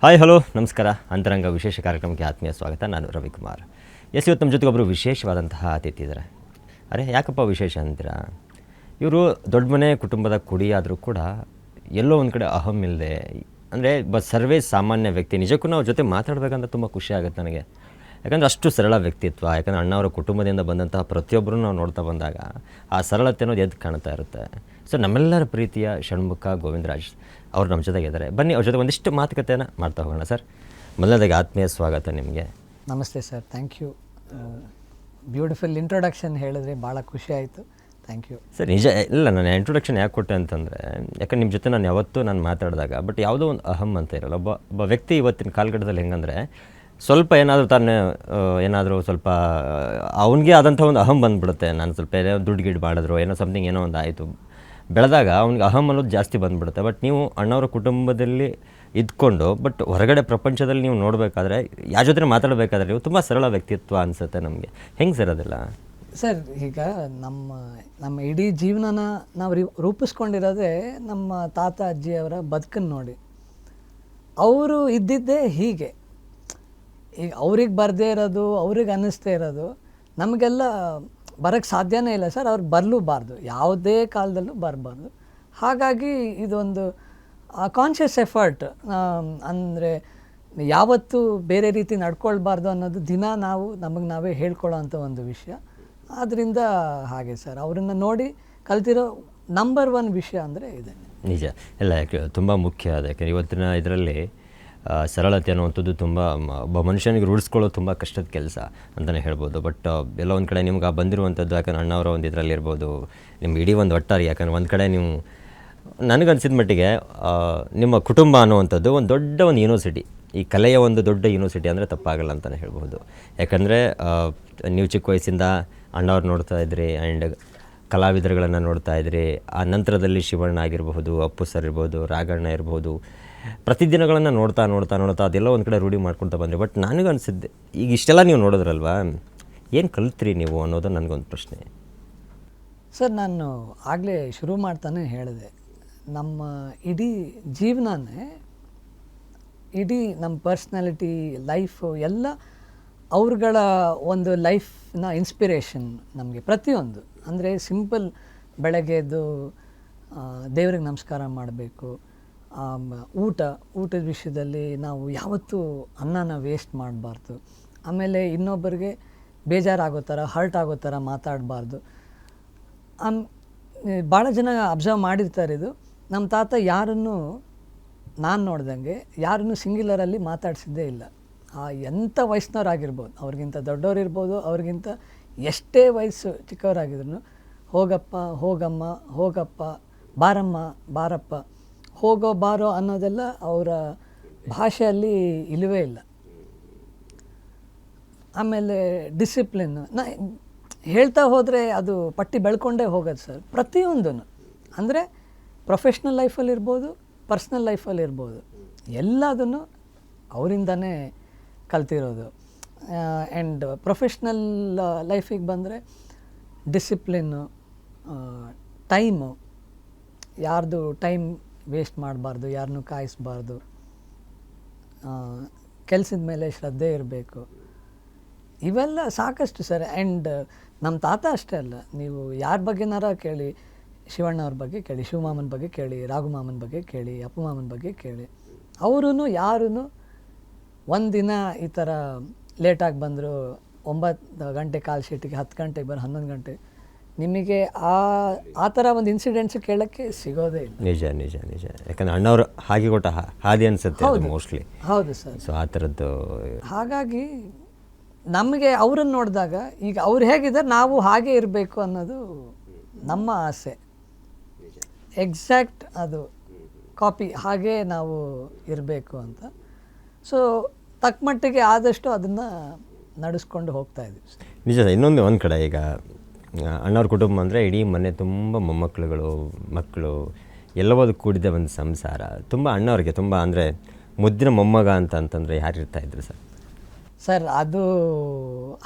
Hi hello ನಮಸ್ಕಾರ. ಅಂತರಂಗ ವಿಶೇಷ ಕಾರ್ಯಕ್ರಮಕ್ಕೆ ಆತ್ಮೀಯ ಸ್ವಾಗತ. ನಾನು ರವಿಕುಮಾರ್. ಇವತ್ತು ನಮ್ಮ ಜೊತೆಗೆ ಒಬ್ಬರು ವಿಶೇಷವಾದಂತಹ ಅತಿಥಿ ಇದ್ದಾರೆ. ಅರೆ ಯಾಕಪ್ಪ ವಿಶೇಷ ಅಂತೀರಾ? ಇವರು ದೊಡ್ಡ ಮನೆ ಕುಟುಂಬದ ಕುಡಿಯಾದರೂ ಕೂಡ ಎಲ್ಲೋ ಒಂದು ಕಡೆ ಅಹಂ ಇಲ್ಲದೆ, ಅಂದರೆ ಸರ್ವೇ ಸಾಮಾನ್ಯ ವ್ಯಕ್ತಿ. ನಿಜಕ್ಕೂ ನಾವು ಜೊತೆ ಮಾತಾಡಬೇಕಂತ ತುಂಬ ಖುಷಿ ಆಗುತ್ತೆ ನನಗೆ. ಯಾಕಂದರೆ ಅಷ್ಟು ಸರಳ ವ್ಯಕ್ತಿತ್ವ. ಯಾಕಂದರೆ ಅಣ್ಣವರ ಕುಟುಂಬದಿಂದ ಬಂದಂತಹ ಪ್ರತಿಯೊಬ್ಬರೂ ನಾವು ನೋಡ್ತಾ ಬಂದಾಗ ಆ ಸರಳತೆ ಅನ್ನೋದು ಎದ್ದು ಕಾಣ್ತಾ ಇರುತ್ತೆ. ಸೊ ನಮ್ಮೆಲ್ಲರ ಪ್ರೀತಿಯ ಷಣ್ಮುಖ ಗೋವಿಂದರಾಜ್ ಅವರು ನಮ್ಮ ಜೊತೆಗಿದ್ದಾರೆ. ಬನ್ನಿ ಅವ್ರ ಜೊತೆ ಒಂದಿಷ್ಟು ಮಾತುಕತೆಯನ್ನು ಮಾಡ್ತಾ ಹೋಗೋಣ. ಸರ್, ಮೊದಲನೇದಾಗಿ ಆತ್ಮೀಯ ಸ್ವಾಗತ ನಿಮಗೆ. ನಮಸ್ತೆ sir, thank you. Beautiful introduction ಹೇಳಿದ್ರೆ ಭಾಳ ಖುಷಿ ಆಯಿತು. Thank you sir. ನಿಜ ಇಲ್ಲ, ನಾನು ಇಂಟ್ರೊಡಕ್ಷನ್ ಯಾಕೆ ಕೊಟ್ಟೆ ಅಂತಂದರೆ, ಯಾಕಂದ್ರೆ ನಿಮ್ಮ ಜೊತೆ ನಾನು ಯಾವತ್ತೂ ನಾನು ಮಾತಾಡಿದಾಗ ಬಟ್ ಯಾವುದೋ ಒಂದು ಅಹಂ ಅಂತ ಇರಲ್ಲ. ಒಬ್ಬ ವ್ಯಕ್ತಿ ಇವತ್ತಿನ ಕಾಲಘಟ್ಟದಲ್ಲಿ ಹೆಂಗಂದರೆ, ಸ್ವಲ್ಪ ಏನಾದರೂ ಸ್ವಲ್ಪ ಅವನಿಗೆ ಆದಂಥ ಒಂದು ಅಹಂ ಬಂದುಬಿಡುತ್ತೆ. ನಾನು ಸ್ವಲ್ಪ ಏನೋ ದುಡ್ಡು ಗಿಡ್ ಮಾಡಿದ್ರು, ಏನೋ ಸಮಥಿಂಗ್ ಏನೋ ಒಂದು ಆಯಿತು ಬೆಳೆದಾಗ ಅವ್ನಿಗೆ ಅಹಂ ಅನ್ನೋದು ಜಾಸ್ತಿ ಬಂದುಬಿಡುತ್ತೆ. ಬಟ್ ನೀವು ಅಣ್ಣವರ ಕುಟುಂಬದಲ್ಲಿ ಇದ್ಕೊಂಡು ಬಟ್ ಹೊರಗಡೆ ಪ್ರಪಂಚದಲ್ಲಿ ನೀವು ನೋಡಬೇಕಾದ್ರೆ, ಯಾರ ಜೊತೆ ಮಾತಾಡಬೇಕಾದ್ರೆ ನೀವು ತುಂಬ ಸರಳ ವ್ಯಕ್ತಿತ್ವ ಅನಿಸುತ್ತೆ ನಮಗೆ. ಹೆಂಗೆ ಸರ್ ಅದೆಲ್ಲ? ಸರ್, ಈಗ ನಮ್ಮ ಇಡೀ ಜೀವನನ ನಾವು ರೂಪಿಸ್ಕೊಂಡಿರೋದೇ ನಮ್ಮ ತಾತ ಅಜ್ಜಿಯವರ ಬದುಕನ್ನು ನೋಡಿ. ಅವರು ಇದ್ದಿದ್ದೇ ಹೀಗೆ. ಈಗ ಅವ್ರಿಗೆ ಬರದೇ ಇರೋದು, ಅವ್ರಿಗೆ ಅನ್ನಿಸ್ದೇ ಇರೋದು ನಮಗೆಲ್ಲ ಬರೋಕ್ಕೆ ಸಾಧ್ಯನೇ ಇಲ್ಲ ಸರ್. ಅವ್ರಿಗೆ ಬರಲೂಬಾರ್ದು, ಯಾವುದೇ ಕಾಲದಲ್ಲೂ ಬರಬಾರ್ದು. ಹಾಗಾಗಿ ಇದೊಂದು ಕಾನ್ಷಿಯಸ್ ಎಫರ್ಟ್. ಅಂದರೆ ಯಾವತ್ತೂ ಬೇರೆ ರೀತಿ ನಡ್ಕೊಳ್ಬಾರ್ದು ಅನ್ನೋದು ದಿನ ನಮಗೆ ನಾವೇ ಹೇಳ್ಕೊಳ್ಳೋ ಅಂಥ ಒಂದು ವಿಷಯ. ಆದ್ದರಿಂದ ಹಾಗೆ ಸರ್, ಅವರನ್ನು ನೋಡಿ ಕಲ್ತಿರೋ ನಂಬರ್ 1 ವಿಷಯ ಅಂದರೆ ಇದೆ. ನಿಜ ಇಲ್ಲ, ಯಾಕೆ ತುಂಬ ಮುಖ್ಯ. ಅದಕ್ಕೆ ಇವತ್ತಿನ ಇದರಲ್ಲಿ ಸರಳತೆ ಅನ್ನುವಂಥದ್ದು ತುಂಬ ಒಬ್ಬ ಮನುಷ್ಯನಿಗೆ ರೂಢಿಸ್ಕೊಳ್ಳೋದು ತುಂಬ ಕಷ್ಟದ ಕೆಲಸ ಅಂತಲೇ ಹೇಳ್ಬೋದು. ಬಟ್ ಎಲ್ಲ ಒಂದು ಕಡೆ ನಿಮ್ಗೆ ಬಂದಿರುವಂಥದ್ದು, ಯಾಕಂದ್ರೆ ಅಣ್ಣವರ ಒಂದು ಇದರಲ್ಲಿರ್ಬೋದು, ನಿಮ್ಗೆ ಇಡೀ ಒಂದು ಒಟ್ಟಾರೆ. ಯಾಕಂದ್ರೆ ಒಂದು ಕಡೆ ನೀವು, ನನಗನ್ಸಿದ ಮಟ್ಟಿಗೆ ನಿಮ್ಮ ಕುಟುಂಬ ಅನ್ನುವಂಥದ್ದು ಒಂದು ದೊಡ್ಡ ಒಂದು ಯೂನಿವರ್ಸಿಟಿ. ಈ ಕಲೆಯ ಒಂದು ದೊಡ್ಡ ಯೂನಿವರ್ಸಿಟಿ ಅಂದರೆ ತಪ್ಪಾಗಲ್ಲ ಅಂತಲೇ ಹೇಳ್ಬೋದು. ಯಾಕಂದರೆ ನೀವು ಚಿಕ್ಕ ವಯಸ್ಸಿಂದ ಅಣ್ಣವ್ರು ನೋಡ್ತಾ ಇದ್ರಿ, ಆ್ಯಂಡ್ ಕಲಾವಿದರುಗಳನ್ನು ನೋಡ್ತಾ ಇದ್ರಿ. ಆ ನಂತರದಲ್ಲಿ ಶಿವಣ್ಣ ಆಗಿರಬಹುದು, ಅಪ್ಪು ಸರ್ ಇರ್ಬೋದು, ರಾಘಣ್ಣ ಇರ್ಬೋದು, ಪ್ರತಿದಿನಗಳನ್ನು ನೋಡ್ತಾ ಅದೆಲ್ಲ ಒಂದು ಕಡೆ ರೂಢಿ ಮಾಡ್ಕೊಳ್ತಾ ಬಂದ್ರಿ. ಬಟ್ ನನಗೆ ಅನಿಸಿದ್ದೆ, ಈಗ ಇಷ್ಟೆಲ್ಲ ನೀವು ನೋಡಿದ್ರಲ್ವಾ, ಏನು ಕಲಿತ್ರಿ ನೀವು ಅನ್ನೋದು ನನಗೊಂದು ಪ್ರಶ್ನೆ. ಸರ್, ನಾನು ಆಗಲೇ ಶುರು ಮಾಡ್ತಾನೆ ಹೇಳಿದೆ, ನಮ್ಮ ಇಡೀ ಜೀವನನೇ, ಇಡೀ ನಮ್ಮ ಪರ್ಸ್ನಾಲಿಟಿ, ಲೈಫು ಎಲ್ಲ ಅವ್ರುಗಳ ಒಂದು ಲೈಫ್ನ ಇನ್ಸ್ಪಿರೇಷನ್ ನಮಗೆ ಪ್ರತಿಯೊಂದು. ಅಂದರೆ ಸಿಂಪಲ್, ಬೆಳಗ್ಗೆದ್ದು ದೇವ್ರಿಗೆ ನಮಸ್ಕಾರ ಮಾಡಬೇಕು, ಊಟದ ವಿಷಯದಲ್ಲಿ ನಾವು ಯಾವತ್ತೂ ಅನ್ನನ ವೇಸ್ಟ್ ಮಾಡಬಾರ್ದು. ಆಮೇಲೆ ಇನ್ನೊಬ್ಬರಿಗೆ ಬೇಜಾರಾಗೋ ಥರ, ಹರ್ಟ್ ಆಗೋ ಥರ ಮಾತಾಡಬಾರ್ದು. ಭಾಳ ಜನ ಅಬ್ಸರ್ವ್ ಮಾಡಿರ್ತಾರೆ ಇದು. ನಮ್ಮ ತಾತ ಯಾರನ್ನು ನಾನು ನೋಡ್ದಂಗೆ ಯಾರನ್ನು ಸಿಂಗ್ಯುಲರಲ್ಲಿ ಮಾತಾಡಿಸಿದ್ದೇ ಇಲ್ಲ. ಎಂಥ ವಯಸ್ಸಿನವ್ರಾಗಿರ್ಬೋದು, ಅವ್ರಿಗಿಂತ ದೊಡ್ಡವ್ರು ಇರ್ಬೋದು, ಅವ್ರಿಗಿಂತ ಎಷ್ಟೇ ವಯಸ್ಸು ಚಿಕ್ಕವರಾಗಿದ್ರು, ಹೋಗಪ್ಪ, ಹೋಗಮ್ಮ, ಹೋಗಪ್ಪ, ಬಾರಮ್ಮ, ಬಾರಪ್ಪ, ಹೋಗೋ ಬಾರೋ ಅನ್ನೋದೆಲ್ಲ ಅವರ ಭಾಷೆಯಲ್ಲಿ ಇಲ್ಲವೇ ಇಲ್ಲ. ಆಮೇಲೆ ಡಿಸಿಪ್ಲಿನ್ ಹೇಳ್ತಾ ಹೋದರೆ ಅದು ಪಟ್ಟಿ ಬೆಳ್ಕೊಂಡೇ ಹೋಗೋದು ಸರ್. ಪ್ರತಿಯೊಂದೂ ಅಂದರೆ ಪ್ರೊಫೆಷ್ನಲ್ ಲೈಫಲ್ಲಿರ್ಬೋದು, ಪರ್ಸ್ನಲ್ ಲೈಫಲ್ಲಿರ್ಬೋದು, ಎಲ್ಲದನ್ನು ಅವರಿಂದನೇ ಕಲ್ತಿರೋದು. ಆ್ಯಂಡ್ ಪ್ರೊಫೆಷ್ನಲ್ ಲೈಫಿಗೆ ಬಂದರೆ ಡಿಸಿಪ್ಲಿನ್ನು, ಟೈಮು, ಯಾರ್ದು ಟೈಮ್ ವೇಸ್ಟ್ ಮಾಡಬಾರ್ದು, ಯಾರನ್ನೂ ಕಾಯಿಸ್ಬಾರ್ದು, ಕೆಲಸದ ಮೇಲೆ ಶ್ರದ್ಧೆ ಇರಬೇಕು. ಇವೆಲ್ಲ ಸಾಕಷ್ಟು ಸರ್. ಆ್ಯಂಡ್ ನಮ್ಮ ತಾತ ಅಷ್ಟೇ ಅಲ್ಲ, ನೀವು ಯಾರ ಬಗ್ಗೆನಾರ ಕೇಳಿ, ಶಿವಣ್ಣವ್ರ ಬಗ್ಗೆ ಕೇಳಿ, ಶಿವಮಾಮನ ಬಗ್ಗೆ ಕೇಳಿ, ರಾಘುಮಾಮನ ಬಗ್ಗೆ ಕೇಳಿ, ಅಪ್ಪು ಮಾಮನ ಬಗ್ಗೆ ಕೇಳಿ, ಅವರೂ ಯಾರೂ ಒಂದಿನ ಈ ಥರ ಲೇಟಾಗಿ ಬಂದರು, 9 ಗಂಟೆ ಕಾಲ್ ಶೀಟಿಗೆ 10 ಗಂಟೆಗೆ ಬರೋ 11 ಗಂಟೆ, ನಿಮಗೆ ಆ ಥರ ಒಂದು ಇನ್ಸಿಡೆಂಟ್ಸ್ ಕೇಳೋಕ್ಕೆ ಸಿಗೋದೇ ಇಲ್ಲ. ನಿಜ ನಿಜ ನಿಜ. ಯಾಕಂದರೆ ಅಣ್ಣವ್ರು ಹಾಗೆ ಕೊಟ್ಟ ಹಾದಿ ಅನಿಸುತ್ತೆ ಮೋಸ್ಟ್ಲಿ. ಹೌದು ಸರ್. ಸೊ ಆ ಥರದ್ದು. ಹಾಗಾಗಿ ನಮಗೆ ಅವ್ರನ್ನ ನೋಡಿದಾಗ, ಈಗ ಅವ್ರು ಹೇಗಿದ್ದಾರೆ ನಾವು ಹಾಗೆ ಇರಬೇಕು ಅನ್ನೋದು ನಮ್ಮ ಆಸೆ. ಎಕ್ಸಾಕ್ಟ್ ಅದು ಕಾಪಿ, ಹಾಗೇ ನಾವು ಇರಬೇಕು ಅಂತ. ಸೊ ತಕ್ಕ ಮಟ್ಟಿಗೆ ಆದಷ್ಟು ಅದನ್ನು ನಡೆಸ್ಕೊಂಡು ಹೋಗ್ತಾ ಇದ್ದೀವಿ ಸರ್. ನಿಜ. ಇನ್ನೊಂದು ಒಂದು ಕಡೆ, ಈಗ ಅಣ್ಣವ್ರ ಕುಟುಂಬ ಅಂದರೆ ಇಡೀ ಮನೆ ತುಂಬ ಮೊಮ್ಮಕ್ಕಳುಗಳು, ಮಕ್ಕಳು ಎಲ್ಲವೂ ಕೂಡಿದ ಒಂದು ಸಂಸಾರ. ತುಂಬ ಅಣ್ಣವ್ರಿಗೆ ತುಂಬ ಅಂದರೆ ಮುದ್ದಿನ ಮೊಮ್ಮಗ ಅಂತಂದರೆ ಯಾರು ಇರ್ತಾಯಿದ್ರು ಸರ್? ಸರ್, ಅದು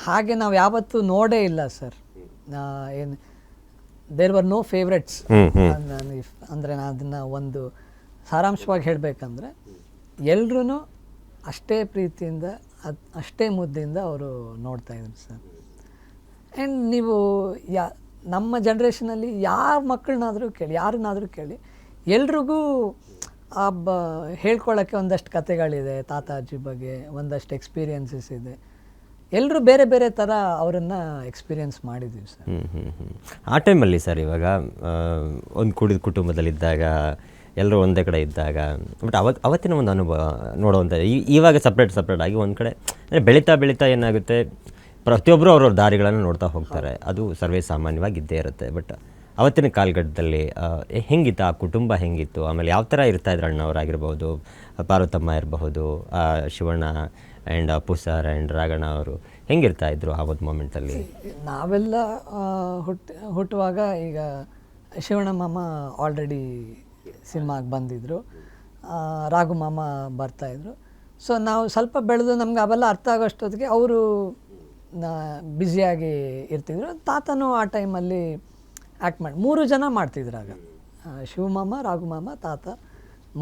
ಹಾಗೆ ನಾವು ಯಾವತ್ತೂ ನೋಡೇ ಇಲ್ಲ ಸರ್. ಏನು ದೇರ್ ವರ್ ನೋ ಫೇವ್ರೆಟ್ಸ್. ಅಂದರೆ ನಾನು ಅದನ್ನು ಒಂದು ಸಾರಾಂಶವಾಗಿ ಹೇಳಬೇಕಂದ್ರೆ, ಎಲ್ಲರೂ ಅಷ್ಟೇ ಪ್ರೀತಿಯಿಂದ ಅಷ್ಟೇ ಮುದ್ದಿಂದ ಅವರು ನೋಡ್ತಾಯಿದ್ರು ಸರ್. ಆ್ಯಂಡ್ ನೀವು ನಮ್ಮ ಜನ್ರೇಷನಲ್ಲಿ ಯಾವ ಮಕ್ಕಳನ್ನಾದರೂ ಕೇಳಿ, ಯಾರನ್ನಾದರೂ ಕೇಳಿ, ಎಲ್ರಿಗೂ ಹೇಳ್ಕೊಳ್ಳೋಕ್ಕೆ ಒಂದಷ್ಟು ಕತೆಗಳಿದೆ ತಾತ ಅಜ್ಜಿ ಬಗ್ಗೆ, ಒಂದಷ್ಟು ಎಕ್ಸ್ಪೀರಿಯನ್ಸಸ್ ಇದೆ. ಎಲ್ಲರೂ ಬೇರೆ ಬೇರೆ ಥರ ಅವರನ್ನು ಎಕ್ಸ್ಪೀರಿಯನ್ಸ್ ಮಾಡಿದ್ದೀವಿ ಸರ್. ಆ ಟೈಮಲ್ಲಿ ಸರ್ ಇವಾಗ ಒಂದು ಕೂಡಿದ ಕುಟುಂಬದಲ್ಲಿದ್ದಾಗ ಎಲ್ಲರೂ ಒಂದೇ ಕಡೆ ಇದ್ದಾಗ, ಬಟ್ ಅವತ್ತಿನ ಒಂದು ಅನುಭವ ನೋಡುವಂಥ ಇವಾಗ ಸಪ್ರೇಟ್ ಆಗಿ ಒಂದು ಕಡೆ ಅಂದರೆ ಬೆಳೀತಾ ಏನಾಗುತ್ತೆ, ಪ್ರತಿಯೊಬ್ಬರು ಅವ್ರವ್ರ ದಾರಿಗಳನ್ನು ನೋಡ್ತಾ ಹೋಗ್ತಾರೆ, ಅದು ಸರ್ವೇ ಸಾಮಾನ್ಯವಾಗಿ ಇದ್ದೇ ಇರುತ್ತೆ. ಬಟ್ ಅವತ್ತಿನ ಕಾಲಘಟ್ಟದಲ್ಲಿ ಹೆಂಗಿತ್ತು ಆ ಕುಟುಂಬ, ಹೆಂಗಿತ್ತು, ಆಮೇಲೆ ಯಾವ ಥರ ಇರ್ತಾಯಿದ್ರು ಅಣ್ಣವರಾಗಿರ್ಬೋದು, ಪಾರ್ವತಮ್ಮ ಇರಬಹುದು, Shivanna and Appu sir and Raghanna ಅವರು ಹೆಂಗಿರ್ತಾಯಿದ್ರು ಆ ಒಂದು ಮೂಮೆಂಟಲ್ಲಿ? ನಾವೆಲ್ಲ ಹುಟ್ಟುವಾಗ ಈಗ ಶಿವಣ್ಣ ಮಾಮ ಆಲ್ರೆಡಿ ಸಿನಿಮಾಗೆ ಬಂದಿದ್ದರು, ರಾಘು ಮಾಮ ಬರ್ತಾಯಿದ್ರು. ಸೊ ನಾವು ಸ್ವಲ್ಪ ಬೆಳೆದು ನಮ್ಗೆ ಅವೆಲ್ಲ ಅರ್ಥ ಆಗೋಷ್ಟೊತ್ತಿಗೆ ಅವರು ಬ್ಯುಸಿಯಾಗಿ ಇರ್ತಿದ್ರು. ತಾತನೂ ಆ ಟೈಮಲ್ಲಿ ಆ್ಯಕ್ಟ್ ಮಾಡಿ 3 ಜನ ಮಾಡ್ತಿದ್ರು ಆಗ, ಶಿವಮಾಮ, ರಾಘು ಮಾಮ, ತಾತ,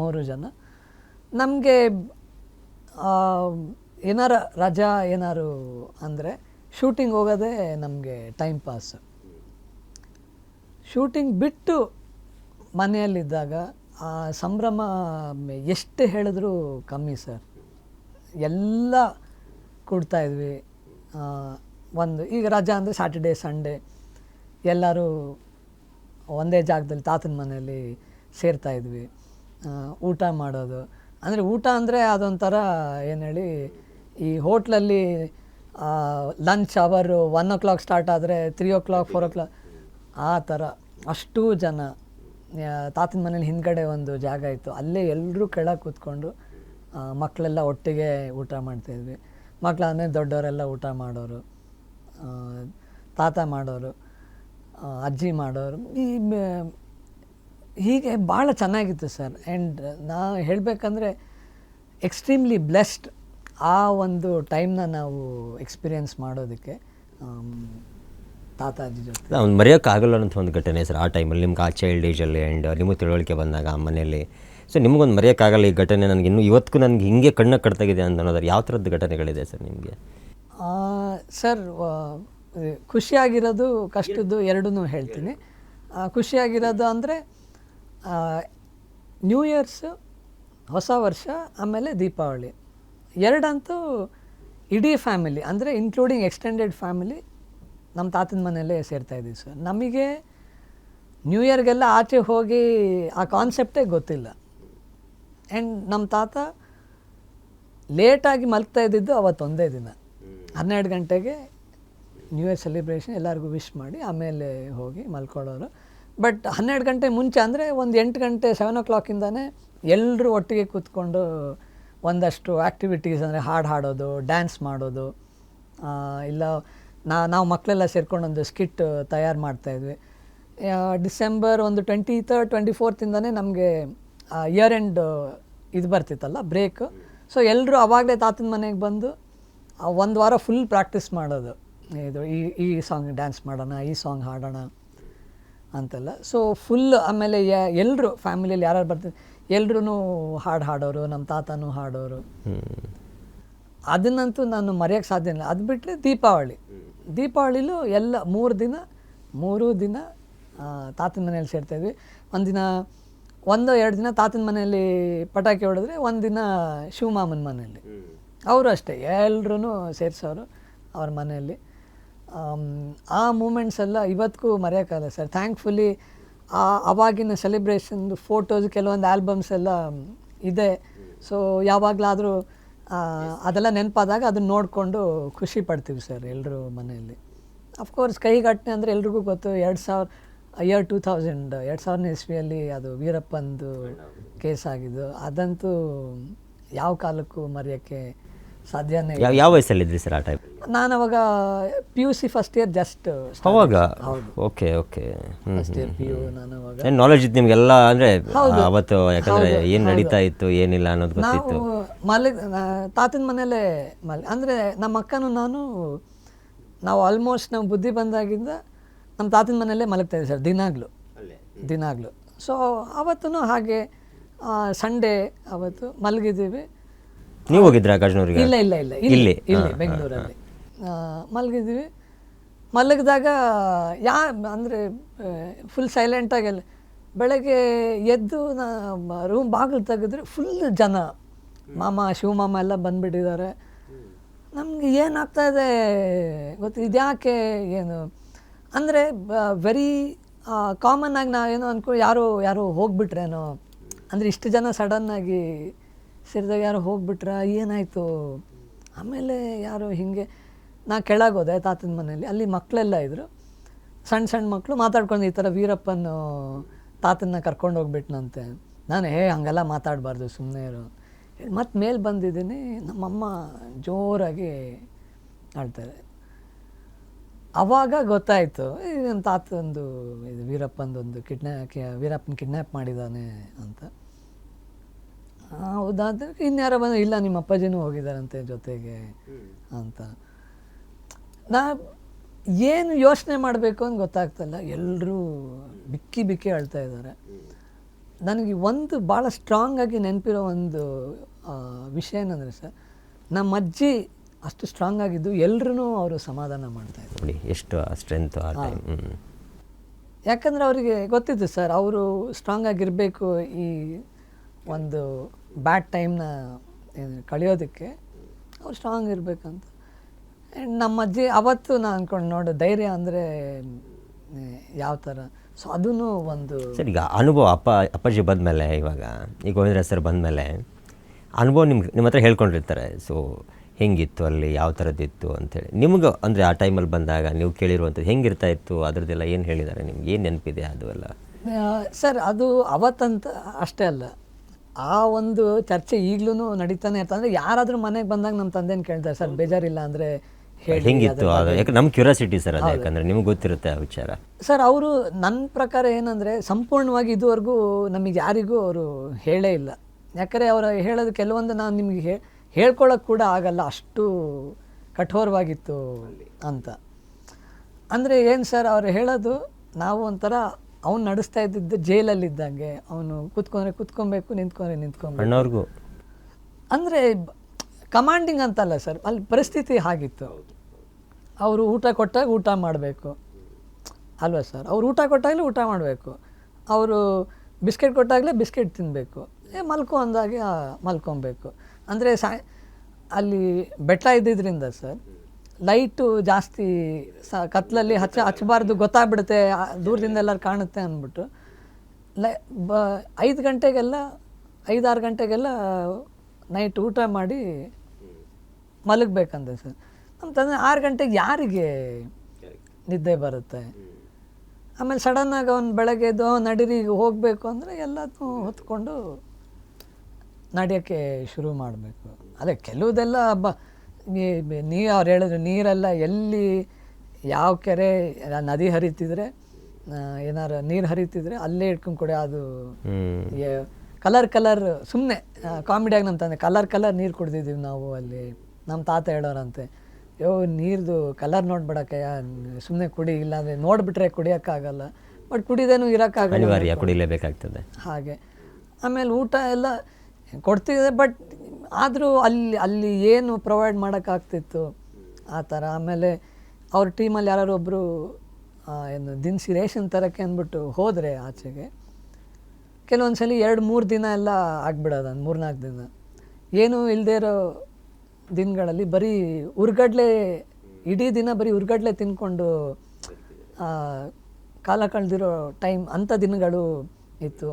3 ಜನ. ನಮಗೆ ಏನಾರ ರಜಾ ಏನಾರು ಅಂದರೆ ಶೂಟಿಂಗ್ ಹೋಗೋದೇ ನಮಗೆ ಟೈಮ್ ಪಾಸ್. ಶೂಟಿಂಗ್ ಬಿಟ್ಟು ಮನೆಯಲ್ಲಿದ್ದಾಗ ಆ ಸಂಭ್ರಮ ಎಷ್ಟು ಹೇಳಿದ್ರೂ ಕಮ್ಮಿ ಸರ್. ಎಲ್ಲ ಕೊಡ್ತಾಯಿದ್ವಿ. ಒಂದು ಈಗ ರಜಾ ಅಂದರೆ ಸ್ಯಾಟರ್ಡೇ ಸಂಡೇ ಎಲ್ಲರೂ ಒಂದೇ ಜಾಗದಲ್ಲಿ ತಾತನ ಮನೆಯಲ್ಲಿ ಸೇರ್ತಾಯಿದ್ವಿ. ಊಟ ಮಾಡೋದು ಅಂದರೆ ಊಟ ಅಂದರೆ ಅದೊಂಥರ ಏನು ಹೇಳಿ, ಈ ಹೋಟ್ಲಲ್ಲಿ ಲಂಚ್ ಅವರು 1 o'clock ಸ್ಟಾರ್ಟ್ ಆದರೆ 3 o'clock 4 o'clock ಆ ಥರ ಅಷ್ಟೂ ಜನ. ತಾತನ ಮನೇಲಿ ಹಿಂದ್ಗಡೆ ಒಂದು ಜಾಗ ಇತ್ತು, ಅಲ್ಲೇ ಎಲ್ಲರೂ ಕೆಳಗೆ ಕೂತ್ಕೊಂಡು ಮಕ್ಕಳೆಲ್ಲ ಒಟ್ಟಿಗೆ ಊಟ ಮಾಡ್ತಾಯಿದ್ವಿ. ಮಕ್ಕಳಾದ್ಮೇಲೆ ದೊಡ್ಡವರೆಲ್ಲ ಊಟ ಮಾಡೋರು, ತಾತ ಮಾಡೋರು, ಅಜ್ಜಿ ಮಾಡೋರು. ಹೀಗೆ ಭಾಳ ಚೆನ್ನಾಗಿತ್ತು ಸರ್. ಆ್ಯಂಡ್ ನಾ ಹೇಳಬೇಕಂದ್ರೆ ಎಕ್ಸ್ಟ್ರೀಮ್ಲಿ ಬ್ಲೆಸ್ಡ್ ಆ ಒಂದು ಟೈಮ್ನ ನಾವು ಎಕ್ಸ್ಪೀರಿಯೆನ್ಸ್ ಮಾಡೋದಕ್ಕೆ ತಾತ ಅಜ್ಜಿ ಜೊತೆ. ಒಂದು ಮರೆಯೋಕ್ಕಾಗಲ್ಲ ಅಂತ ಒಂದು ಘಟನೆ ಸರ್ ಆ ಟೈಮಲ್ಲಿ ನಿಮ್ಗೆ, ಆ ಚೈಲ್ಡ್ ಏಜಲ್ಲಿ ಆ್ಯಂಡ್ ನಿಮಗೆ ತಿಳುವಳಿಕೆ ಬಂದಾಗ ಆ ಮನೆಯಲ್ಲಿ. ಸೊ ನಿಮಗೊಂದು ಮರೆಯೋಕ್ಕಾಗಲ್ಲ ಈ ಘಟನೆ, ನನಗೆ ಇನ್ನೂ ಇವತ್ತಿಗೂ ನನಗೆ ಹಿಂಗೆ ಕಣ್ಣು ಕಟ್ತಾಗಿದೆ ಅಂತ ಅನ್ನೋದಾದ್ರೆ ಯಾವ ಥರದ್ದು ಘಟನೆಗಳಿದೆ ಸರ್ ನಿಮಗೆ? ಸರ್ ಖುಷಿಯಾಗಿರೋದು ಕಷ್ಟದ್ದು ಎರಡೂ ಹೇಳ್ತೀನಿ. ಖುಷಿಯಾಗಿರೋದು ಅಂದರೆ ನ್ಯೂ ಇಯರ್ಸು, ಹೊಸ ವರ್ಷ, ಆಮೇಲೆ ದೀಪಾವಳಿ ಎರಡಂತೂ ಇಡೀ ಫ್ಯಾಮಿಲಿ ಅಂದರೆ ಇನ್ಕ್ಲೂಡಿಂಗ್ ಎಕ್ಸ್ಟೆಂಡೆಡ್ ಫ್ಯಾಮಿಲಿ ನಮ್ಮ ತಾತನ ಮನೆಯಲ್ಲೇ ಸೇರ್ತಾಯಿದ್ದೀವಿ ಸರ್. ನಮಗೆ ನ್ಯೂ ಇಯರ್ಗೆಲ್ಲ ಆಚೆ ಹೋಗಿ ಆ ಕಾನ್ಸೆಪ್ಟೇ ಗೊತ್ತಿಲ್ಲ. ಆ್ಯಂಡ್ ನಮ್ಮ ತಾತ ಲೇಟಾಗಿ ಮಲ್ಗ್ತಾ ಇದ್ದಿದ್ದು ಅವತ್ತೊಂದೇ ದಿನ, 12 ಗಂಟೆಗೆ ನ್ಯೂ ಇಯರ್ ಸೆಲೆಬ್ರೇಷನ್ ಎಲ್ಲರಿಗೂ ವಿಶ್ ಮಾಡಿ ಆಮೇಲೆ ಹೋಗಿ ಮಲ್ಕೊಳ್ಳೋರು. ಬಟ್ 12 ಗಂಟೆ ಮುಂಚೆ ಅಂದರೆ ಒಂದು 8 ಗಂಟೆ 7 o'clockಯಿಂದನೇ ಎಲ್ಲರೂ ಒಟ್ಟಿಗೆ ಕೂತ್ಕೊಂಡು ಒಂದಷ್ಟು ಆ್ಯಕ್ಟಿವಿಟೀಸ್ ಅಂದರೆ ಹಾಡು ಹಾಡೋದು, ಡ್ಯಾನ್ಸ್ ಮಾಡೋದು, ಇಲ್ಲ ನಾವು ಮಕ್ಕಳೆಲ್ಲ ಸೇರ್ಕೊಂಡು ಒಂದು ಸ್ಕಿಟ್ ತಯಾರು ಮಾಡ್ತಾಯಿದ್ವಿ. ಡಿಸೆಂಬರ್ ಒಂದು 23rd 24th ನಮಗೆ ಇಯರ್ ಎಂಡ್ ಇದು ಬರ್ತಿತ್ತಲ್ಲ ಬ್ರೇಕ್. ಸೊ ಎಲ್ಲರೂ ಆವಾಗಲೇ ತಾತನ ಮನೆಗೆ ಬಂದು 1 ವಾರ ಫುಲ್ ಪ್ರಾಕ್ಟೀಸ್ ಮಾಡೋದು, ಇದು ಈ ಸಾಂಗ್ ಡ್ಯಾನ್ಸ್ ಮಾಡೋಣ, ಈ ಸಾಂಗ್ ಹಾಡೋಣ ಅಂತೆಲ್ಲ. ಸೊ ಫುಲ್ ಆಮೇಲೆ ಎಲ್ಲರೂ ಫ್ಯಾಮಿಲಿಯಲ್ಲಿ ಯಾರು ಬರ್ತಾರೆ ಎಲ್ಲರೂ ಹಾಡು ಹಾಡೋರು, ನಮ್ಮ ತಾತನೂ ಹಾಡೋರು. ಅದನ್ನಂತೂ ನಾನು ಮರೆಯೋಕ್ಕೆ ಸಾಧ್ಯ ಇಲ್ಲ. ಅದು ಬಿಟ್ಟರೆ ದೀಪಾವಳಿಲೂ ಎಲ್ಲ 3 ದಿನ ತಾತನ ಮನೆಯಲ್ಲಿ ಸೇರ್ತಾಯಿದ್ವಿ. ಒಂದಿನ 1-2 ದಿನ ತಾತನ ಮನೆಯಲ್ಲಿ ಪಟಾಕಿ ಹೊಡೆದ್ರೆ, ಒಂದಿನ ಶಿವಮಾಮನ ಮನೆಯಲ್ಲಿ. ಅವರು ಅಷ್ಟೇ ಎಲ್ಲರೂ ಸೇರಿಸೋರು ಅವ್ರ ಮನೆಯಲ್ಲಿ. ಆ ಮೂಮೆಂಟ್ಸ್ ಎಲ್ಲ ಇವತ್ತಿಗೂ ಮರೆಯೋಕ್ಕಾಗಲ್ಲ ಸರ್. ಥ್ಯಾಂಕ್ಫುಲಿ ಆವಾಗಿನ ಸೆಲೆಬ್ರೇಷನ್ದು ಫೋಟೋಸ್, ಕೆಲವೊಂದು ಆಲ್ಬಮ್ಸ್ ಎಲ್ಲ ಇದೆ. ಸೊ ಯಾವಾಗಲಾದರೂ ಅದೆಲ್ಲ ನೆನಪಾದಾಗ ಅದನ್ನ ನೋಡಿಕೊಂಡು ಖುಷಿ ಪಡ್ತೀವಿ ಸರ್ ಎಲ್ಲರೂ ಮನೆಯಲ್ಲಿ. ಅಫ್ಕೋರ್ಸ್ ಕೈಘಟನೆ ಅಂದರೆ ಎಲ್ರಿಗೂ ಗೊತ್ತು, 2000 ಇಸ್ವಿಯಲ್ಲಿ ಅದು ವೀರಪ್ಪಂದು ಕೇಸ್ ಆಗಿದ್ದು. ಅದಂತೂ ಯಾವ ಕಾಲಕ್ಕೂ ಮರೆಯೋಕ್ಕೆ ಸಾಧ್ಯನೇ. ಯಾವ ವಯಸ್ಸಲ್ಲಿದ್ರಿ ಸರ್ ಆ ಟೈಮ್? ನಾನು ಅವಾಗ PUC ಫಸ್ಟ್ ಇಯರ್ ಜಸ್ಟ್ ಅವಾಗ. ಹೌದು, ಓಕೆ ಫಸ್ಟ್ ಇಯರ್ PU. ನಾನು ಅವಾಗ ನಾಲೆಜ್ ಇತ್ತು ನಿಮಗೆಲ್ಲ ಅಂದರೆ ಅವತ್ತು, ಯಾಕಂದರೆ ಏನು ನಡೀತಾ ಇತ್ತು ಏನಿಲ್ಲ ಅನ್ನೋದು ಗೊತ್ತಿತ್ತು. ತಾತನ ಮನೆಯಲ್ಲೇ ಅಂದರೆ ನಮ್ಮ ಅಕ್ಕನೂ ನಾವು ಆಲ್ಮೋಸ್ಟ್ ನಾವು ಬುದ್ಧಿ ಬಂದಾಗಿಂದ ನಮ್ಮ ತಾತನ ಮನೆಯಲ್ಲೇ ಮಲಗ್ತಾಯಿದ್ವಿ ಸರ್, ದಿನಾಗಲೂ. ಸೊ ಅವತ್ತೂ ಹಾಗೆ ಸಂಡೇ ಅವತ್ತು ಮಲಗಿದ್ದೀವಿ. ನೀವು ಹೋಗಿದ್ರಾ ಗಾಜನೂರಿಗೆ? ಇಲ್ಲ ಇಲ್ಲ ಇಲ್ಲ ಇಲ್ಲಿ ಇಲ್ಲಿ ಬೆಂಗಳೂರಲ್ಲಿ ಮಲಗಿದ್ವಿ. ಮಲಗಿದಾಗ ಅಂದರೆ ಫುಲ್ ಸೈಲೆಂಟಾಗೆಲ್ಲ ಬೆಳಗ್ಗೆ ಎದ್ದು ರೂಮ್ ಬಾಗಿಲು ತೆಗೆದ್ರೆ ಫುಲ್ ಜನ, ಮಾಮ ಶಿವಮಾಮ ಎಲ್ಲ ಬಂದುಬಿಟ್ಟಿದ್ದಾರೆ. ನಮಗೆ ಏನಾಗ್ತಾಯಿದೆ ಗೊತ್ತು, ಇದ್ಯಾಕೆ ಏನು ಅಂದರೆ ವೆರಿ ಕಾಮನ್ನಾಗಿ ನಾವೇನೋ ಅಂದ್ಕೊಂಡು ಯಾರೋ ಹೋಗ್ಬಿಟ್ರೇನೋ, ಅಂದರೆ ಇಷ್ಟು ಜನ ಸಡನ್ನಾಗಿ ಸೇರಿದಾಗ ಯಾರೋ ಹೋಗ್ಬಿಟ್ರ, ಏನಾಯಿತು. ಆಮೇಲೆ ಯಾರೋ ಹೀಗೆ ನಾ ಕೆಳಗೋದೆ ತಾತನ ಮನೇಲಿ, ಅಲ್ಲಿ ಮಕ್ಕಳೆಲ್ಲ ಇದ್ದರು, ಸಣ್ಣ ಸಣ್ಣ ಮಕ್ಕಳು ಮಾತಾಡ್ಕೊಂಡು ಈ ಥರ ವೀರಪ್ಪನ ತಾತನ್ನ ಕರ್ಕೊಂಡು ಹೋಗ್ಬಿಟ್ನಂತೆ. ನಾನು ಹಂಗೆಲ್ಲ ಮಾತಾಡಬಾರ್ದು, ಸುಮ್ಮನೆ ಇರು. ಮತ್ತೆ ಮೇಲೆ ಬಂದಿದ್ದೀನಿ, ನಮ್ಮಮ್ಮ ಜೋರಾಗಿ ಆಡ್ತಾರೆ. ಆವಾಗ ಗೊತ್ತಾಯಿತು ನನ್ನ ತಾತಂದು ಇದು ವೀರಪ್ಪಂದೊಂದು ವೀರಪ್ಪನ ಕಿಡ್ನ್ಯಾಪ್ ಮಾಡಿದ್ದಾನೆ ಅಂತ. ಹೌದಾದ್ರೆ ಇನ್ಯಾರೋ ಬಂದು, ಇಲ್ಲ ನಿಮ್ಮ ಅಪ್ಪಾಜಿನೂ ಹೋಗಿದ್ದಾರಂತೆ ಜೊತೆಗೆ ಅಂತ. ನಾ ಏನು ಯೋಚನೆ ಮಾಡಬೇಕು ಅಂತ ಗೊತ್ತಾಗ್ತಲ್ಲ, ಎಲ್ಲರೂ ಬಿಕ್ಕಿ ಅಳ್ತಾ ಇದ್ದಾರೆ. ನನಗೆ ಒಂದು ಭಾಳ ಸ್ಟ್ರಾಂಗಾಗಿ ನೆನಪಿರೋ ಒಂದು ವಿಷಯ ಏನಂದರೆ ಸರ್, ನಮ್ಮ ಅಜ್ಜಿ ಅಷ್ಟು ಸ್ಟ್ರಾಂಗ್ ಆಗಿದ್ದು ಎಲ್ಲರೂ ಅವರು ಸಮಾಧಾನ ಮಾಡ್ತಾಯಿದ್ರು. ಎಷ್ಟು ಸ್ಟ್ರೆಂತ್ ಆ ಟೈಮ್. ಯಾಕಂದರೆ ಅವರಿಗೆ ಗೊತ್ತಿತ್ತು ಸರ್, ಅವರು ಸ್ಟ್ರಾಂಗ್ ಆಗಿರಬೇಕು ಈ ಒಂದು ಬ್ಯಾಡ್ ಟೈಮ್ನ ಕಳೆಯೋದಕ್ಕೆ, ಅವ್ರು ಸ್ಟ್ರಾಂಗ್ ಇರಬೇಕಂತ. ಆ್ಯಂಡ್ ನಮ್ಮ ಅಜ್ಜಿ ಅವತ್ತು ನಾನು ಅಂದ್ಕೊಂಡು ನೋಡು ಧೈರ್ಯ ಅಂದರೆ ಯಾವ ಥರ. ಸೊ ಅದೂ ಒಂದು ಸರ್. ಈಗ ಅನುಭವ ಅಪ್ಪಾಜಿ ಬಂದಮೇಲೆ, ಈಗ ಗೋವಿಂದರಾಜ್ ಸರ್ ಬಂದಮೇಲೆ ಅನುಭವ ನಿಮ್ಮ ಹತ್ರ ಹೇಳ್ಕೊಂಡಿರ್ತಾರೆ. ಸೊ ಹೆಂಗಿತ್ತು ಅಲ್ಲಿ, ಯಾವ ಥರದ್ದಿತ್ತು ಅಂಥೇಳಿ ನಿಮ್ಗೆ, ಅಂದರೆ ಆ ಟೈಮಲ್ಲಿ ಬಂದಾಗ ನೀವು ಕೇಳಿರುವಂಥದ್ದು ಹೆಂಗಿರ್ತಾ ಇತ್ತು, ಅದರದ್ದೆಲ್ಲ ಏನು ಹೇಳಿದ್ದಾರೆ ನಿಮ್ಗೆ, ಏನು ನೆನಪಿದೆ ಅದು ಎಲ್ಲ? ಸರ್ ಅದು ಅವತ್ತಂತ ಅಷ್ಟೇ ಅಲ್ಲ, ಆ ಒಂದು ಚರ್ಚೆ ಈಗಲೂ ನಡೀತಾನೆ ಇರ್ತದೆ. ಅಂದರೆ ಯಾರಾದರೂ ಮನೆಗೆ ಬಂದಾಗ ನಮ್ಮ ತಂದೆನ ಕೇಳ್ತಾರೆ, ಸರ್ ಬೇಜಾರಿಲ್ಲ ಅಂದರೆ ಹೆಂಗಿತ್ತು ಅದು, ಯಾಕೆ ನಮ್ಮ ಕ್ಯೂರಿಯಾಸಿಟಿ ಸರ್ ಅದು, ಯಾಕಂದರೆ ನಿಮ್ಗೆ ಗೊತ್ತಿರುತ್ತೆ ಆ ವಿಚಾರ. ಸರ್ ಅವರು ನನ್ನ ಪ್ರಕಾರ ಏನಂದರೆ ಸಂಪೂರ್ಣವಾಗಿ ಇದುವರೆಗೂ ನಮಗೆ ಯಾರಿಗೂ ಅವರು ಹೇಳೇ ಇಲ್ಲ. ಯಾಕಂದರೆ ಅವರು ಹೇಳೋದು ಕೆಲವೊಂದು ನಾನು ನಿಮಗೆ ಹೇಳ್ಕೊಳ್ಳೋಕೆ ಕೂಡ ಆಗಲ್ಲ, ಅಷ್ಟು ಕಠೋರವಾಗಿತ್ತು ಅಂತ. ಅಂದರೆ ಏನು ಸರ್ ಅವ್ರು ಹೇಳೋದು, ನಾವು ಒಂಥರ ಅವ್ನು ನಡೆಸ್ತಾ ಇದ್ದಿದ್ದು ಜೈಲಲ್ಲಿದ್ದಂಗೆ, ಅವನು ಕೂತ್ಕೊಬೇಕು, ನಿಂತ್ಕೊಬೇಕು ಅಣ್ಣವ್ರಿಗೂ. ಅಂದರೆ ಕಮಾಂಡಿಂಗ್ ಅಂತಲ್ಲ ಸರ್, ಅಲ್ಲಿ ಪರಿಸ್ಥಿತಿ ಹಾಗಿತ್ತು. ಅವರು ಊಟ ಕೊಟ್ಟಾಗ ಊಟ ಮಾಡಬೇಕು ಅಲ್ವಾ ಸರ್, ಅವ್ರು ಊಟ ಕೊಟ್ಟಾಗಲೇ ಊಟ ಮಾಡಬೇಕು, ಅವರು ಬಿಸ್ಕೆಟ್ ಕೊಟ್ಟಾಗಲೇ ಬಿಸ್ಕೆಟ್ ತಿನ್ನಬೇಕು, ಮಲ್ಕೊ ಅಂದಾಗೆ ಮಲ್ಕೊಬೇಕು. ಅಂದರೆ ಅಲ್ಲಿ ಬೆಟ್ಟ ಇದ್ದಿದ್ದರಿಂದ ಸರ್ ಲೈಟು ಜಾಸ್ತಿ ಕತ್ಲಲ್ಲಿ ಹಚ್ಚಬಾರ್ದು, ಗೊತ್ತಾಗ್ಬಿಡುತ್ತೆ, ದೂರದಿಂದ ಎಲ್ಲರೂ ಕಾಣುತ್ತೆ ಅಂದ್ಬಿಟ್ಟು 5 ಗಂಟೆಗೆಲ್ಲ 5-6 ಗಂಟೆಗೆಲ್ಲ ನೈಟ್ ಊಟ ಮಾಡಿ ಮಲಗಬೇಕಂತೆ ಸರ್. ನಮ್ಮ ತಂದೆ 6 ಗಂಟೆಗೆ ಯಾರಿಗೆ ನಿದ್ದೆ ಬರುತ್ತೆ? ಆಮೇಲೆ ಸಡನ್ನಾಗಿ ಅವ್ನು ಬೆಳಗ್ಗೆ ಎದ್ದು ನಡೀರಿ ಹೋಗಬೇಕು ಅಂದರೆ ಎಲ್ಲದನ್ನೂ ಹೊತ್ಕೊಂಡು ನಡೆಯೋಕ್ಕೆ ಶುರು ಮಾಡಬೇಕು. ಅದೇ ಕೆಲವುದೆಲ್ಲ ಅವ್ರು ಹೇಳಿದ್ರು, ನೀರೆಲ್ಲ ಎಲ್ಲಿ ಯಾವ ಕೆರೆ ನದಿ ಹರಿತಿದ್ರೆ, ಏನಾರು ನೀರು ಹರಿತಿದ್ರೆ ಅಲ್ಲೇ ಇಟ್ಕೊಂಡು ಕೊಡಿ. ಅದು ಕಲರ್ ಸುಮ್ಮನೆ ಕಾಮಿಡಿಯಾಗಿ ನಮ್ಮ ತಂದೆ ಕಲರ್ ನೀರು ಕುಡ್ದಿದ್ದೀವಿ ನಾವು ಅಲ್ಲಿ. ನಮ್ಮ ತಾತ ಹೇಳೋರಂತೆ, ನೀರ್ದು ಕಲರ್ ನೋಡ್ಬಿಡಕ್ಕೆ ಸುಮ್ಮನೆ ಕುಡಿ, ಇಲ್ಲಾಂದರೆ ನೋಡಿಬಿಟ್ರೆ ಕುಡಿಯೋಕ್ಕಾಗಲ್ಲ, ಬಟ್ ಕುಡಿದೇನು ಇರೋಕ್ಕಾಗಲ್ಲ, ಕುಡಿಲೇಬೇಕಾಗ್ತದೆ ಹಾಗೆ. ಆಮೇಲೆ ಊಟ ಎಲ್ಲ ಕೊಡ್ತಿದೆ, ಬಟ್ ಆದರೂ ಅಲ್ಲಿ ಏನು ಪ್ರೊವೈಡ್ ಮಾಡೋಕ್ಕಾಗ್ತಿತ್ತು ಆ ಥರ. ಆಮೇಲೆ ಅವ್ರ ಟೀಮಲ್ಲಿ ಯಾರು ಒಬ್ಬರು ಏನು ದಿನಸಿ ರೇಷನ್ ತರೋಕ್ಕೆ ಅಂದ್ಬಿಟ್ಟು ಹೋದರೆ ಆಚೆಗೆ, ಕೆಲವೊಂದು ಸಲ 2-3 ದಿನ ಎಲ್ಲ ಆಗ್ಬಿಡೋದು, 3-4 ದಿನ ಏನೂ ಇಲ್ಲದೇ ಇರೋ ದಿನಗಳಲ್ಲಿ ಬರೀ ಇಡೀ ದಿನ ಬರೀ ಉರ್ಗಡ್ಲೆ ತಿನ್ಕೊಂಡು ಕಾಲ ಕಳೆದಿರೋ ಟೈಮ್ ಅಂಥ ದಿನಗಳು ಇತ್ತು.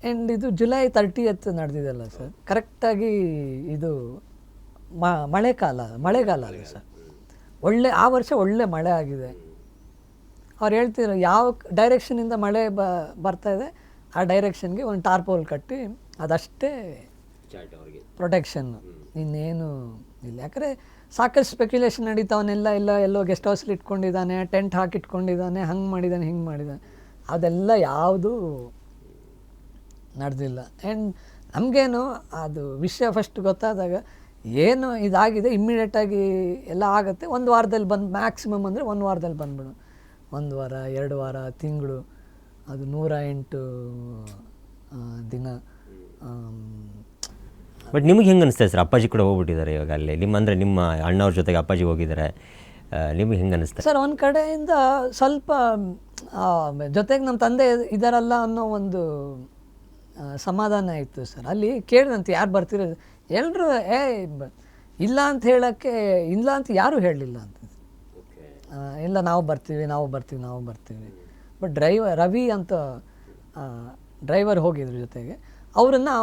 ಆ್ಯಂಡ್ ಇದು ಜುಲೈ 30th ನಡೆದಿದೆಲ್ಲ ಸರ್, ಕರೆಕ್ಟಾಗಿ ಇದು ಮಳೆಗಾಲ ಅಲ್ಲ ಸರ್, ಆ ವರ್ಷ ಒಳ್ಳೆ ಮಳೆ ಆಗಿದೆ. ಅವ್ರು ಹೇಳ್ತಿದ್ರು ಯಾವ ಡೈರೆಕ್ಷನಿಂದ ಮಳೆ ಬರ್ತಾಯಿದೆ ಆ ಡೈರೆಕ್ಷನ್ಗೆ ಒಂದು ಟಾರ್ಪೋಲ್ ಕಟ್ಟಿ ಅದಷ್ಟೇ ಪ್ರೊಟೆಕ್ಷನ್ನು, ಇನ್ನೇನು ಇಲ್ಲ. ಯಾಕಂದರೆ ಸಾಕಷ್ಟು ಸ್ಪೆಕ್ಯುಲೇಷನ್ ನಡೀತಾವನ್ನೆಲ್ಲ ಎಲ್ಲೋ ಗೆಸ್ಟ್ ಹೌಸಲ್ಲಿ ಇಟ್ಕೊಂಡಿದ್ದಾನೆ, ಟೆಂಟ್ ಹಾಕಿ ಇಟ್ಕೊಂಡಿದ್ದಾನೆ, ಹಂಗೆ ಮಾಡಿದ್ದಾನೆ, ಹಿಂಗೆ ಮಾಡಿದ್ದಾನೆ, ಅದೆಲ್ಲ ಯಾವುದೂ ನಡೆದಿಲ್ಲ. ಆ್ಯಂಡ್ ನಮಗೇನು ಅದು ವಿಷಯ ಫಸ್ಟ್ ಗೊತ್ತಾದಾಗ ಏನು ಇದಾಗಿದೆ ಇಮ್ಮಿಡಿಯೇಟಾಗಿ ಎಲ್ಲ ಆಗುತ್ತೆ, 1 ವಾರದಲ್ಲಿ ಬಂದು, ಮ್ಯಾಕ್ಸಿಮಮ್ ಅಂದರೆ 1 ವಾರದಲ್ಲಿ ಬಂದ್ಬಿಡು. 1 ವಾರ 2 ವಾರ ತಿಂಗಳು, ಅದು 108 ದಿನ ಬಟ್ ನಿಮಗೆ ಹೆಂಗೆ ಅನಿಸ್ತದೆ ಸರ್, ಅಪ್ಪಾಜಿ ಕೂಡ ಹೋಗ್ಬಿಟ್ಟಿದ್ದಾರೆ ಇವಾಗ ಅಲ್ಲಿ, ಅಂದರೆ ನಿಮ್ಮ ಅಣ್ಣವ್ರ ಜೊತೆಗೆ ಅಪ್ಪಾಜಿ ಹೋಗಿದ್ದಾರೆ, ನಿಮಗೆ ಹೆಂಗೆ ಅನಿಸ್ತದೆ ಸರ್? ಒಂದು ಕಡೆಯಿಂದ ಸ್ವಲ್ಪ ಜೊತೆಗೆ ನಮ್ಮ ತಂದೆ ಇದ್ದಾರಲ್ಲ ಅನ್ನೋ ಒಂದು ಸಮಾಧಾನ ಇತ್ತು ಸರ್. ಅಲ್ಲಿ ಕೇಳಿದಂತೆ ಯಾರು ಬರ್ತಿರೋದು ಎಲ್ಲರೂ ಇಲ್ಲ ಅಂತ ಹೇಳೋಕ್ಕೆ ಇಲ್ಲ ಅಂತ ಯಾರೂ ಹೇಳಲಿಲ್ಲ ಅಂತ. ಇಲ್ಲ ನಾವು ಬರ್ತೀವಿ. ಬಟ್ ರವಿ ಅಂತ ಡ್ರೈವರ್ ಹೋಗಿದ್ರು ಜೊತೆಗೆ, ಅವರನ್ನು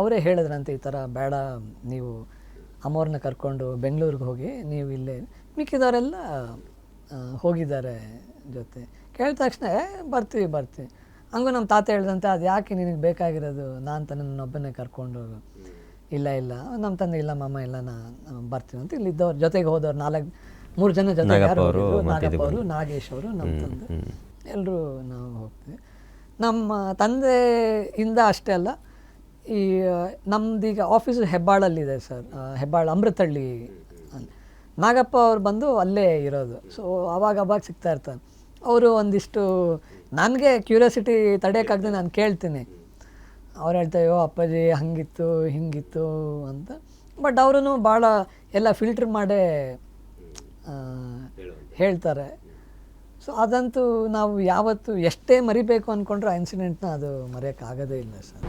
ಅವರೇ ಹೇಳಿದ್ರಂತೆ ಈ ಥರ ಬೇಡ, ನೀವು ಅಮ್ಮವ್ರನ್ನ ಕರ್ಕೊಂಡು ಬೆಂಗಳೂರಿಗೆ ಹೋಗಿ, ನೀವು ಇಲ್ಲೇ. ಮಿಕ್ಕಿದವರೆಲ್ಲ ಹೋಗಿದ್ದಾರೆ ಜೊತೆ. ಕೇಳಿದ ತಕ್ಷಣ ಬರ್ತೀವಿ. ಹಂಗೂ ನಮ್ಮ ತಾತ ಹೇಳ್ದಂತೆ, ಅದು ಯಾಕೆ ನಿನಗೆ ಬೇಕಾಗಿರೋದು, ನಾನು ನನ್ನೊಬ್ಬನೇ ಕರ್ಕೊಂಡು ಹೋಗು. ಇಲ್ಲ ನಮ್ಮ ತಂದೆ ಇಲ್ಲ ಮಾಮ ಇಲ್ಲ ಬರ್ತೀವಿ ಅಂತ. ಇಲ್ಲಿದ್ದವ್ರು ಜೊತೆಗೆ ಹೋದವ್ರು 3 ಜನ ಜೊತೆಗೆ ಯಾರು ಹೋಗಿದ್ರು, ನಾಗಪ್ಪ ಅವರು, ನಾಗೇಶ್ ಅವರು, ನಮ್ಮ ತಂದೆ, ಎಲ್ಲರೂ ನಾವು ಹೋಗ್ತೀವಿ. ನಮ್ಮ ತಂದೆಯಿಂದ ಅಷ್ಟೇ ಅಲ್ಲ, ಈ ನಮ್ಮದೀಗ ಆಫೀಸು ಹೆಬ್ಬಾಳಲ್ಲಿದೆ ಸರ್, ಹೆಬ್ಬಾಳ ಅಮೃತಹಳ್ಳಿ. ನಾಗಪ್ಪ ಅವ್ರು ಬಂದು ಅಲ್ಲೇ ಇರೋದು. ಸೊ ಅವಾಗ ಸಿಗ್ತಾ ಇರ್ತಾರೆ ಅವರು. ಒಂದಿಷ್ಟು ನನಗೆ ಕ್ಯೂರಿಯಾಸಿಟಿ ತಡೆಯೋಕ್ಕಾಗದೆ ನಾನು ಕೇಳ್ತೀನಿ. ಅವ್ರು ಹೇಳ್ತಾಯೋ ಅಪ್ಪಾಜಿ ಹಂಗಿತ್ತು ಹಿಂಗಿತ್ತು ಅಂತ. ಬಟ್ ಅವರು ಭಾಳ ಎಲ್ಲ ಫಿಲ್ಟ್ರ್ ಮಾಡೇ ಹೇಳ್ತಾರೆ. ಸೊ ಅದಂತೂ ನಾವು ಯಾವತ್ತು ಎಷ್ಟೇ ಮರಿಬೇಕು ಅಂದ್ಕೊಂಡ್ರೆ ಆ ಇನ್ಸಿಡೆಂಟ್ನ ಅದು ಮರೆಯೋಕ್ಕಾಗೋದೇ ಇಲ್ಲ ಸರ್.